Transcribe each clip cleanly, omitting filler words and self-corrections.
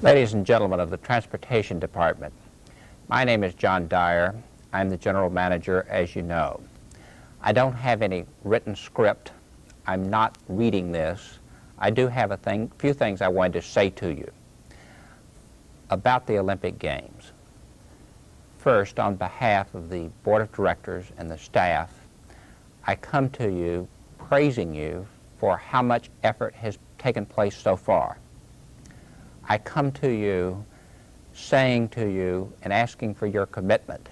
Ladies and gentlemen of the Transportation Department, my name is John Dyer. I'm the General Manager, as you know. I don't have any written script. I'm not reading this. I do have a few things I wanted to say to you about the Olympic Games. First, on behalf of the Board of Directors and the staff, I come to you praising you for how much effort has taken place so far. I come to you saying to you and asking for your commitment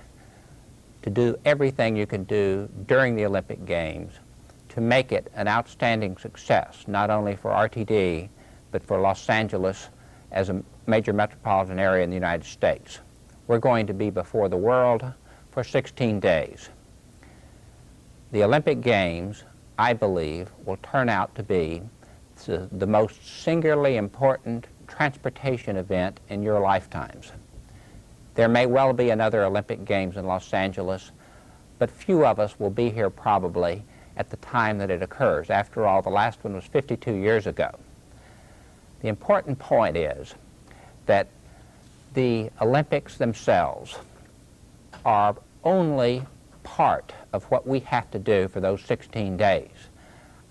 to do everything you can do during the Olympic Games to make it an outstanding success, not only for RTD, but for Los Angeles as a major metropolitan area in the United States. We're going to be before the world for 16 days. The Olympic Games, I believe, will turn out to be the most singularly important transportation event in your lifetimes. There may well be another Olympic Games in Los Angeles, but few of us will be here probably at the time that it occurs. After all, the last one was 52 years ago. The important point is that the Olympics themselves are only part of what we have to do for those 16 days.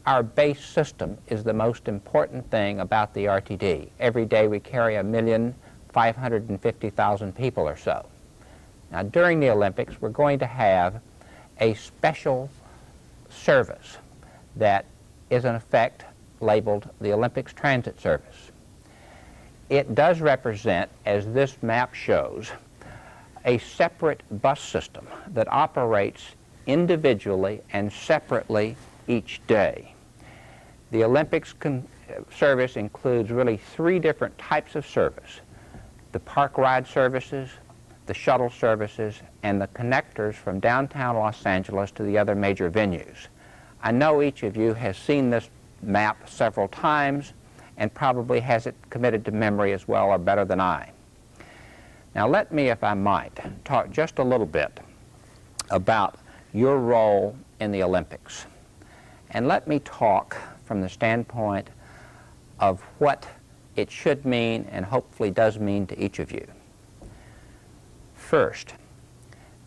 Our base system is the most important thing about the RTD. Every day we carry 1,550,000 people or so. Now, during the Olympics, we're going to have a special service that is in effect labeled the Olympics Transit Service. It does represent, as this map shows, a separate bus system that operates individually and separately each day. The Olympics service includes really three different types of service: the park ride services, the shuttle services, and the connectors from downtown Los Angeles to the other major venues. I know each of you has seen this map several times and probably has it committed to memory as well or better than I. Now let me, if I might, talk just a little bit about your role in the Olympics. And let me talk from the standpoint of what it should mean and hopefully does mean to each of you. First,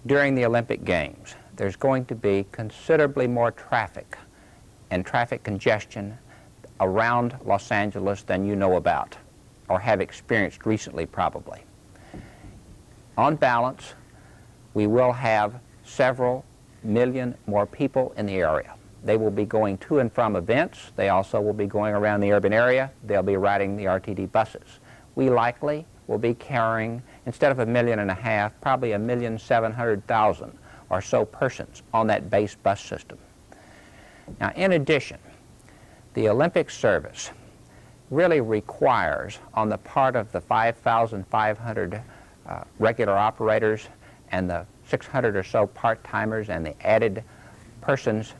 during the Olympic Games, there's going to be considerably more traffic and traffic congestion around Los Angeles than you know about or have experienced recently probably. On balance, we will have several million more people in the area. They will be going to and from events. They also will be going around the urban area. They'll be riding the RTD buses. We likely will be carrying, instead of 1.5 million, probably 1,700,000 or so persons on that base bus system. Now, in addition, the Olympic service really requires, on the part of the 5,500 regular operators and the 600 or so part-timers and the added persons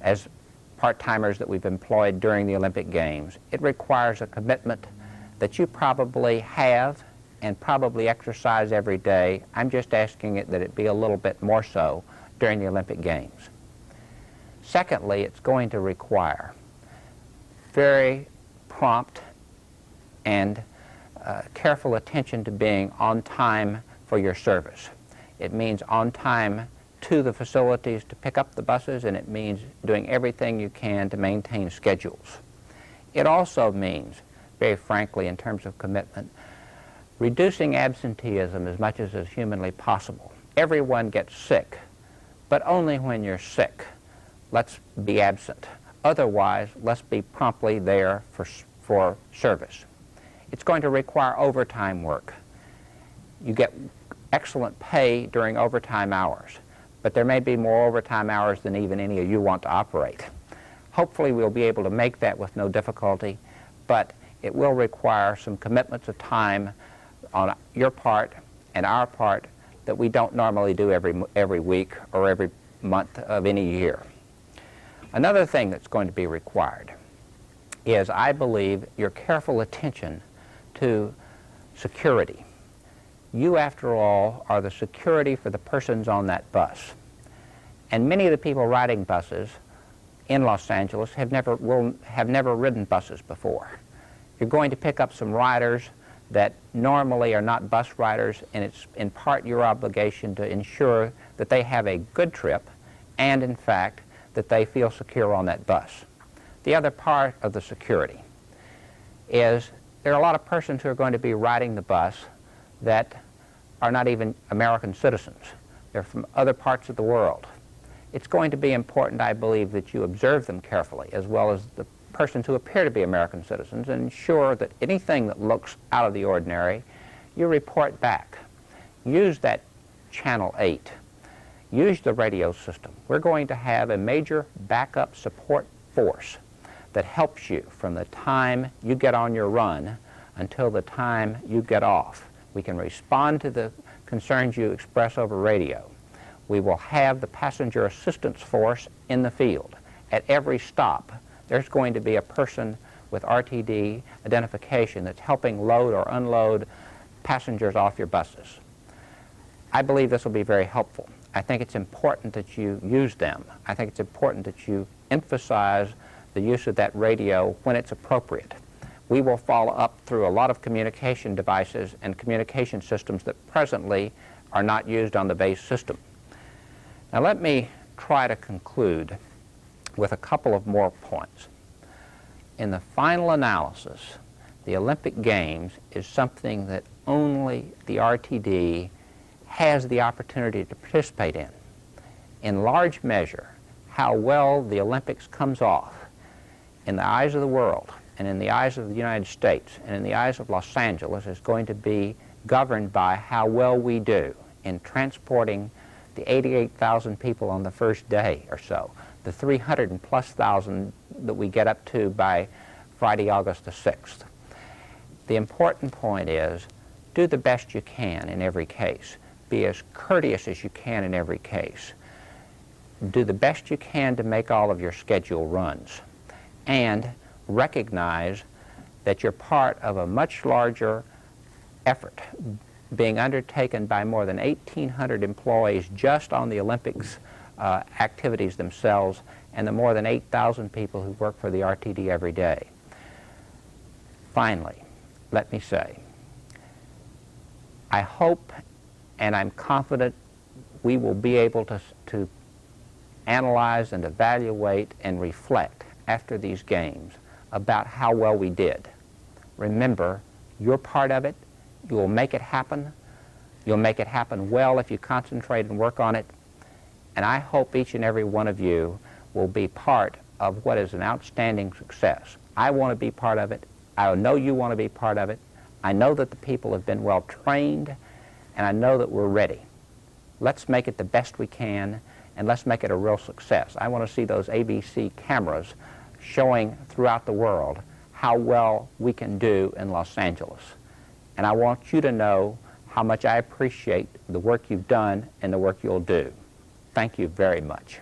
as part-timers that we've employed during the Olympic Games, it requires a commitment that you probably have and probably exercise every day. I'm just asking it that it be a little bit more so during the Olympic Games. Secondly, it's going to require very prompt and careful attention to being on time for your service. It means on time to the facilities to pick up the buses, and it means doing everything you can to maintain schedules. It also means, very frankly, in terms of commitment, reducing absenteeism as much as is humanly possible. Everyone gets sick, but only when you're sick. Let's be absent. Otherwise, let's be promptly there for service. It's going to require overtime work. You get excellent pay during overtime hours, but there may be more overtime hours than even any of you want to operate. Hopefully we'll be able to make that with no difficulty, but it will require some commitments of time on your part and our part that we don't normally do every week or every month of any year. Another thing that's going to be required is, I believe, your careful attention to security. You, after all, are the security for the persons on that bus. And many of the people riding buses in Los Angeles have never ridden buses before. You're going to pick up some riders that normally are not bus riders, and it's in part your obligation to ensure that they have a good trip and, in fact, that they feel secure on that bus. The other part of the security is there are a lot of persons who are going to be riding the bus that are not even American citizens. They're from other parts of the world. It's going to be important, I believe, that you observe them carefully, as well as the persons who appear to be American citizens, and ensure that anything that looks out of the ordinary, you report back. Use that Channel 8. Use the radio system. We're going to have a major backup support force that helps you from the time you get on your run until the time you get off. We can respond to the concerns you express over radio. We will have the passenger assistance force in the field. At every stop, there's going to be a person with RTD identification that's helping load or unload passengers off your buses. I believe this will be very helpful. I think it's important that you use them. I think it's important that you emphasize the use of that radio when it's appropriate. We will follow up through a lot of communication devices and communication systems that presently are not used on the base system. Now let me try to conclude with a couple of more points. In the final analysis, the Olympic Games is something that only the RTD has the opportunity to participate in. In large measure, how well the Olympics comes off in the eyes of the world, and in the eyes of the United States, and in the eyes of Los Angeles is going to be governed by how well we do in transporting the 88,000 people on the first day or so, the 300+ thousand that we get up to by Friday, August the 6th. The important point is, do the best you can in every case. Be as courteous as you can in every case. Do the best you can to make all of your schedule runs. And recognize that you're part of a much larger effort being undertaken by more than 1,800 employees just on the Olympics activities themselves, and the more than 8,000 people who work for the RTD every day. Finally, let me say, I hope and I'm confident we will be able to analyze and evaluate and reflect after these games about how well we did. Remember, you're part of it. You will make it happen. You'll make it happen well if you concentrate and work on it. And I hope each and every one of you will be part of what is an outstanding success. I want to be part of it. I know you want to be part of it. I know that the people have been well trained, and I know that we're ready. Let's make it the best we can, and let's make it a real success. I want to see those ABC cameras showing throughout the world how well we can do in Los Angeles. And I want you to know how much I appreciate the work you've done and the work you'll do. Thank you very much.